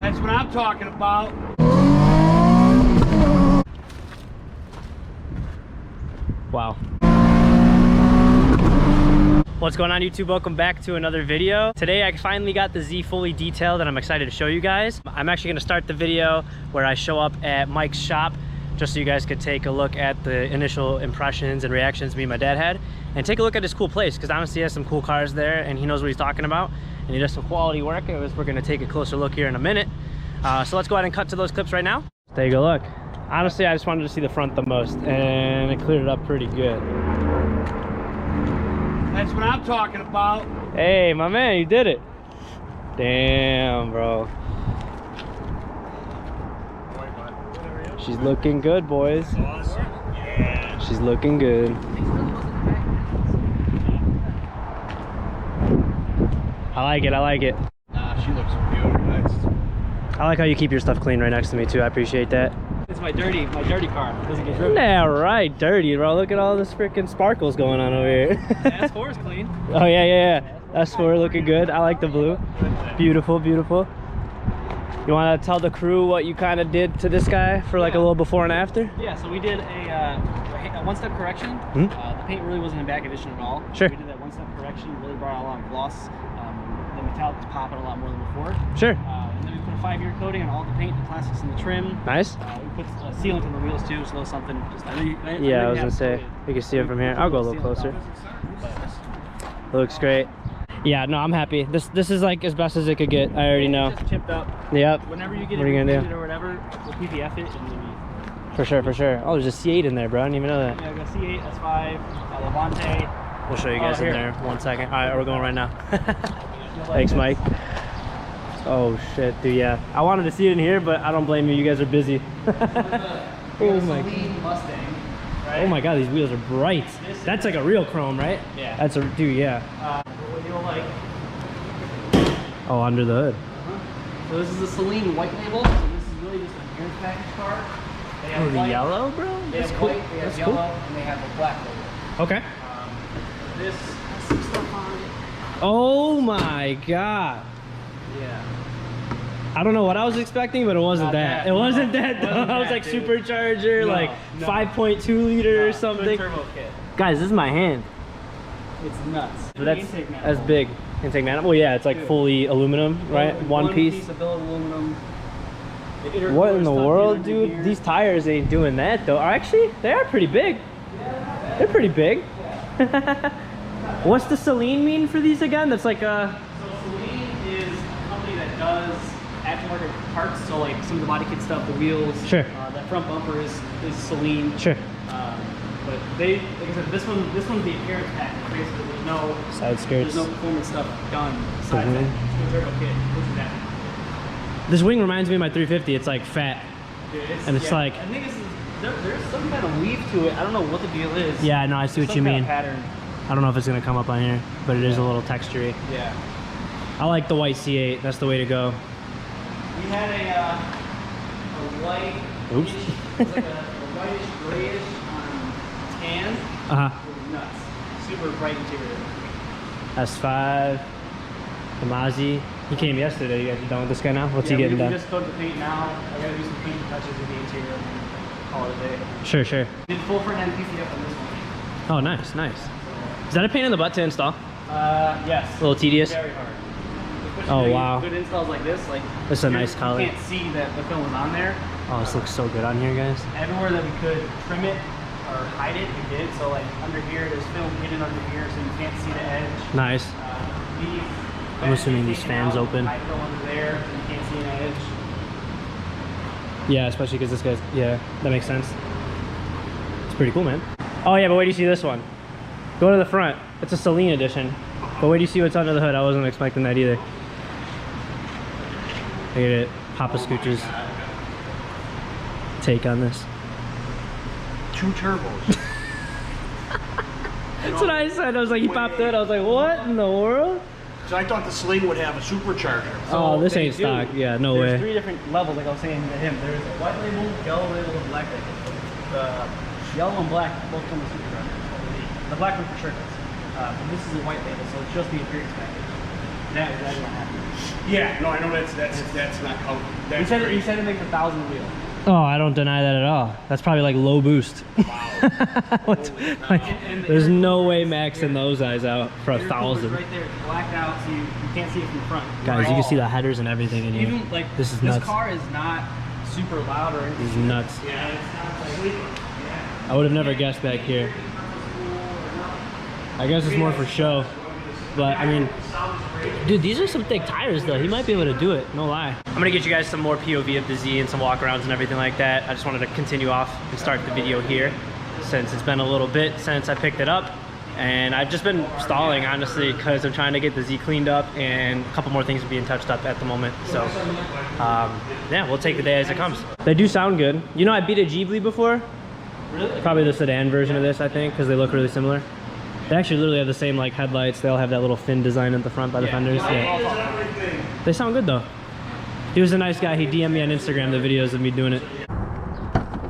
That's what I'm talking about. Wow. What's going on, YouTube? Welcome back to another video. Today I finally got the Z fully detailed and I'm excited to show you guys. I'm actually going to start the video where I show up at Mike's shop just so you guys could take a look at the initial impressions and reactions me and my dad had, and take a look at his cool place, because honestly he has some cool cars there and he knows what he's talking about and he does some quality work. We're going to take a closer look here in a minute. So let's go ahead and cut to those clips right now. Take a look. Honestly, I just wanted to see the front the most, and it cleared it up pretty good. That's what I'm talking about. Hey, my man, you did it. Damn, bro. She's looking good, boys. Awesome. Yeah. She's looking good. I like it, I like it. She looks beautiful. Nice. I like how you keep your stuff clean right next to me too. I appreciate that. It's my dirty car. Doesn't get driven. Yeah, right, dirty, bro. Look at all this freaking sparkles going on over here. S4 is clean. Oh yeah. S4 looking good. I like the blue. Beautiful, beautiful. You want to tell the crew what you kind of did to this guy for like a little before and after? Yeah, so we did a one-step correction. Hmm? The paint really wasn't in bad condition at all. Sure. We did that one-step correction, really brought out a lot of gloss. The metallic was popping a lot more than before. Sure. And then we put a 5-year coating on all the paint, the plastics, and the trim. Nice. We put sealant on the wheels too, so something. Yeah, I was gonna say you can see it from here. I'll go a little closer. It looks great. Yeah, no, I'm happy. This is like as best as it could get. I already know. Just chipped up. Yep. Whenever you get what are you gonna do? or whatever, we'll PPF it and maybe. For sure, for sure. Oh, there's a C8 in there, bro. I didn't even know that. Yeah, we got C8, S5, Levante. We'll show you guys in here. there. 1 second. All right, we're going right now. Thanks, Mike. Oh shit, dude. Yeah, I wanted to see it in here, but I don't blame you. You guys are busy. Oh my. Mustang. Right? Oh my god, these wheels are bright. That's like a real chrome, right? Yeah. That's a dude. Yeah. What you'll like. Oh, under the hood. So this is a Celine white label. So this is really just an appearance package car. They have Oh, the white, yellow, bro. They That's have cool. white, they have That's yellow, cool. and they have the black label. Okay. This has some stuff on it. Oh my god. Yeah. I don't know what I was expecting, but it wasn't that. It wasn't that though. Wasn't I was that, like dude. supercharger, No, like no. 5.2 liter or something. Twin turbo kit. Guys, this is my hand. It's nuts. So that's Intake manifold. that's big. Intake manifold. Well, yeah, it's like Dude. fully aluminum, right? One piece. of billet aluminum. What in the world, dude? These tires ain't doing that though. Actually, they are pretty big. They're pretty big. What's the Celine mean for these again? That's like a. So Celine is a company that does aftermarket parts. So like some of the body kit stuff, the wheels. Sure. That front bumper is Celine. Sure. But they, like I said, this one's the appearance package. Basically, there's no Side skirts. There's no performance stuff done besides that twin turbo kit. This is that. This wing reminds me of my 350. It's like fat. Dude, And it's like. I think there's some kind of weave to it. I don't know what the deal is. Yeah, no, I see what you Some kind mean. of pattern. I don't know if it's gonna come up on here, but it is a little textury. Yeah. I like the white C8. That's the way to go. We had a white. Oops. It was like a whitish grayish tan. Uh huh. It was nuts. Super bright interior. S5. The Mazzi. He came yesterday. You guys are done with this guy now? What's he getting we done? just coated the paint now. I gotta do some paint touches in the interior and then call it a day. Sure, sure. Did full front end PCF on this one. Oh, nice, nice. Is that a pain in the butt to install? Yes. A little tedious? Very hard. Especially Oh, doing wow. Good installs like this, like This is a nice color. You can't see that the film was on there. Oh, this looks so good on here, guys. Everywhere that we could trim it or hide it, we did. So like under here, there's film hidden under here, so you can't see the edge. Nice. I'm assuming these fans open. Hide film under there, so you can't see an edge. Yeah, especially because this guy's, yeah, that makes sense. It's pretty cool, man. Oh yeah, but wait till you see this one. Go to the front. It's a Celine edition. But wait till you see what's under the hood. I wasn't expecting that either. Look at it. Papa Scooch's take on this. 2 turbos. That's what I said. I was like, he popped it. I was like, what in the world? So I thought the Celine would have a supercharger. Oh, this they ain't do. stock. Yeah, no There's way. 3 different levels, like I was saying to him. There's a white label, yellow label, and black label. The yellow and black both come with superchargers. The black one for sure does. But this is a white label, so it's just the appearance package. That is not happy. Yeah, no, I know that's not how. That's He said it makes 1,000 wheel. Oh, I don't deny that at all. That's probably like low boost. There's no way maxing those eyes out for 1,000. Right there, it's blacked out, so you can't see it from front. Guys, you can see the headers and everything in here. Even like this is nuts. This car is not super loud or anything. This is nuts. Yeah, it's not like, yeah. I would have never guessed back here. I guess it's more for show. But I mean, dude, these are some thick tires though. He might be able to do it, no lie. I'm gonna get you guys some more POV of the Z and some walkarounds and everything like that. I just wanted to continue off and start the video here since it's been a little bit since I picked it up. And I've just been stalling, honestly, because I'm trying to get the Z cleaned up and a couple more things are being touched up at the moment. So, yeah, we'll take the day as it comes. They do sound good. You know, I beat a Ghibli before. Really? Probably the sedan version of this, I think, because they look really similar. They actually literally have the same like headlights. They all have that little fin design at the front by the fenders. Yeah. They sound good though. He was a nice guy. He DM'd me on Instagram the videos of me doing it.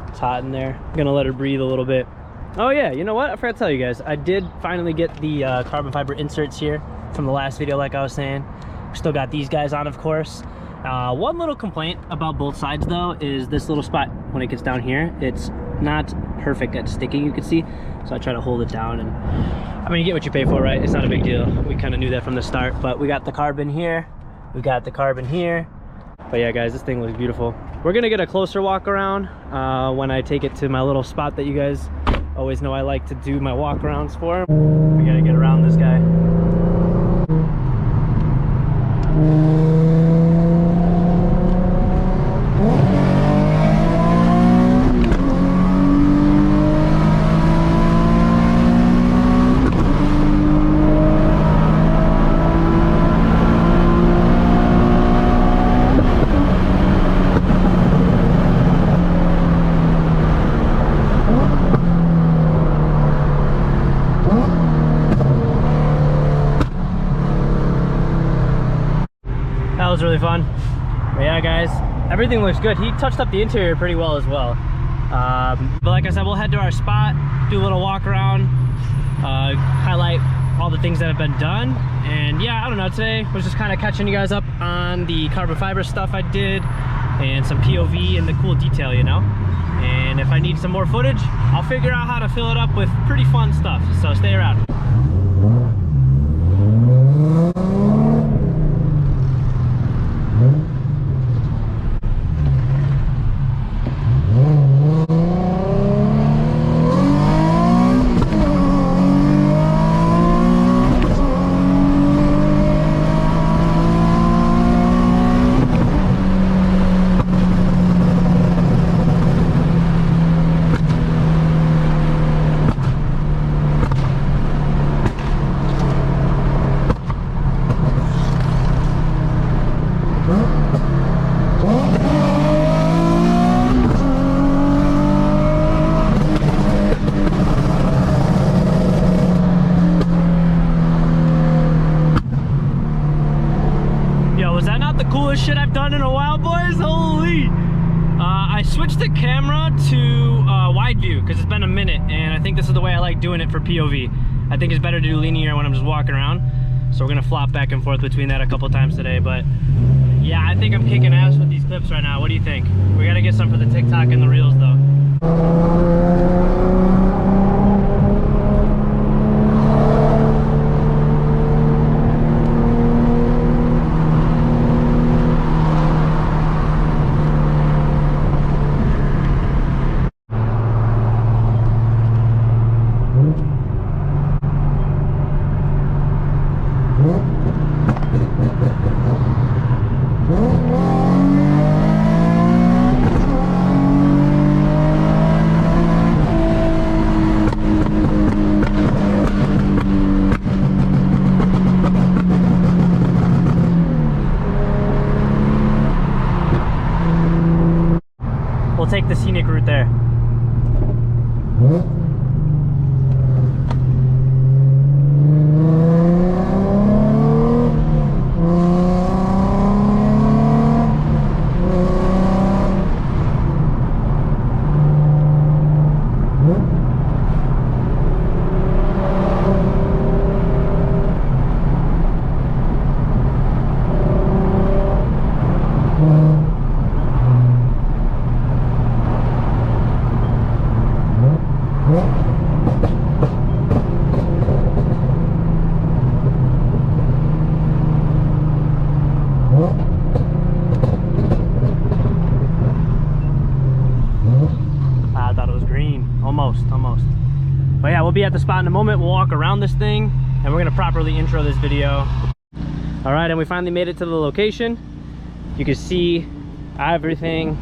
It's hot in there. I'm gonna let her breathe a little bit. Oh yeah, you know what? I forgot to tell you guys. I did finally get the carbon fiber inserts here from the last video like I was saying. Still got these guys on, of course. One little complaint about both sides though is this little spot when it gets down here. It's not perfect at sticking, you can see. So I try to hold it down, and I mean, you get what you pay for, right? It's not a big deal. We kind of knew that from the start, but we got the carbon here. We got the carbon here. But yeah, guys, this thing looks beautiful. We're gonna get a closer walk around when I take it to my little spot that you guys always know I like to do my walk arounds for. We gotta get around this guy. That was really fun. But yeah, guys, everything looks good. He touched up the interior pretty well as well. But like I said, we'll head to our spot, do a little walk around, highlight all the things that have been done. And yeah, I don't know, today was just kind of catching you guys up on the carbon fiber stuff I did and some POV and the cool detail, you know. And if I need some more footage, I'll figure out how to fill it up with pretty fun stuff. So stay around. Shit I've done in a while, boys. Holy! I switched the camera to wide view because it's been a minute, and I think this is the way I like doing it for POV. I think it's better to do linear when I'm just walking around, so we're gonna flop back and forth between that a couple times today. But yeah, I think I'm kicking ass with these clips right now. What do you think? We gotta get some for the TikTok and the reels though. We'll take the scenic route there. But yeah, we'll be at the spot in a moment. We'll walk around this thing and we're gonna properly intro this video. All right, and we finally made it to the location. You can see everything.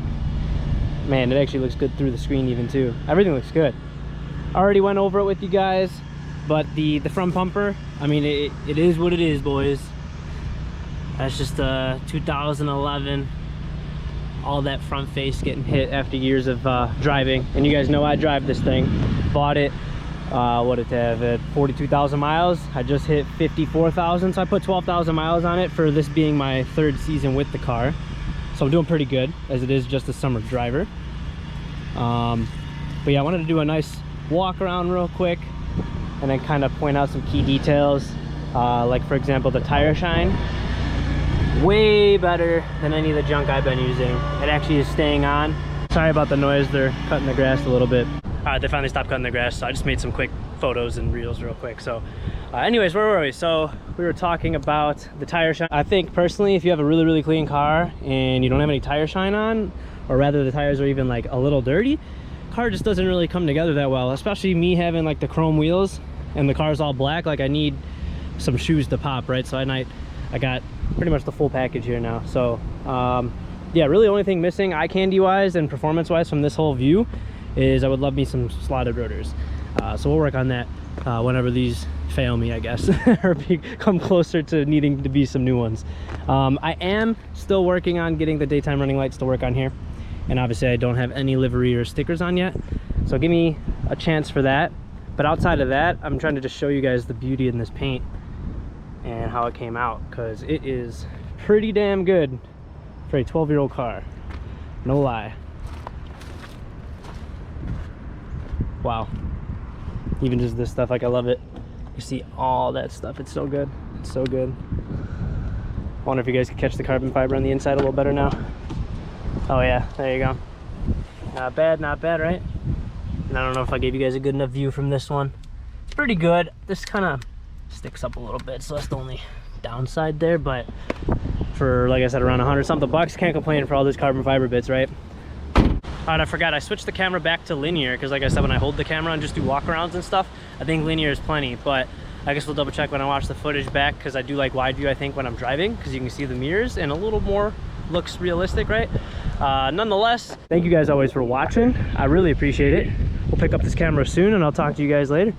Man, it actually looks good through the screen even too. Everything looks good. Already went over it with you guys, but the front bumper, I mean, it is what it is, boys. That's just a 2011. All that front face getting hit after years of driving. And you guys know I drive this thing. Bought it, what did it have, at 42,000 miles. I just hit 54,000, so I put 12,000 miles on it for this being my third season with the car. So I'm doing pretty good, as it is just a summer driver. But yeah, I wanted to do a nice walk around real quick and then kind of point out some key details. Like for example, the tire shine. Way better than any of the junk I've been using. It actually is staying on. Sorry about the noise, they're cutting the grass a little bit. They finally stopped cutting the grass, so I just made some quick photos and reels real quick. So anyways, where were we? So we were talking about the tire shine. I think personally, if you have a really clean car and you don't have any tire shine on, or rather the tires are even like a little dirty, car just doesn't really come together that well. Especially me having like the chrome wheels and the car's all black, like I need some shoes to pop, right? So I got pretty much the full package here now. So yeah, really the only thing missing eye candy wise and performance wise from this whole view is I would love me some slotted rotors. So we'll work on that whenever these fail me, I guess, or come closer to needing to be some new ones. I am still working on getting the daytime running lights to work on here, and obviously I don't have any livery or stickers on yet, so give me a chance for that. But outside of that, I'm trying to just show you guys the beauty in this paint and how it came out, because it is pretty damn good for a 12-year-old car, no lie. Wow, even just this stuff, like I love it. You see all that stuff, it's so good, it's so good. I wonder if you guys can catch the carbon fiber on the inside a little better now. Oh yeah, there you go. Not bad, right? And I don't know if I gave you guys a good enough view from this one. It's pretty good. This kind of sticks up a little bit, so that's the only downside there, but for, like I said, around 100 something bucks, can't complain for all those carbon fiber bits, right? All right, I forgot, I switched the camera back to linear, because like I said, when I hold the camera and just do walkarounds and stuff, I think linear is plenty, but I guess we'll double check when I watch the footage back, because I do like wide view, I think, when I'm driving, because you can see the mirrors and a little more looks realistic, right? Nonetheless, thank you guys always for watching. I really appreciate it. We'll pick up this camera soon and I'll talk to you guys later.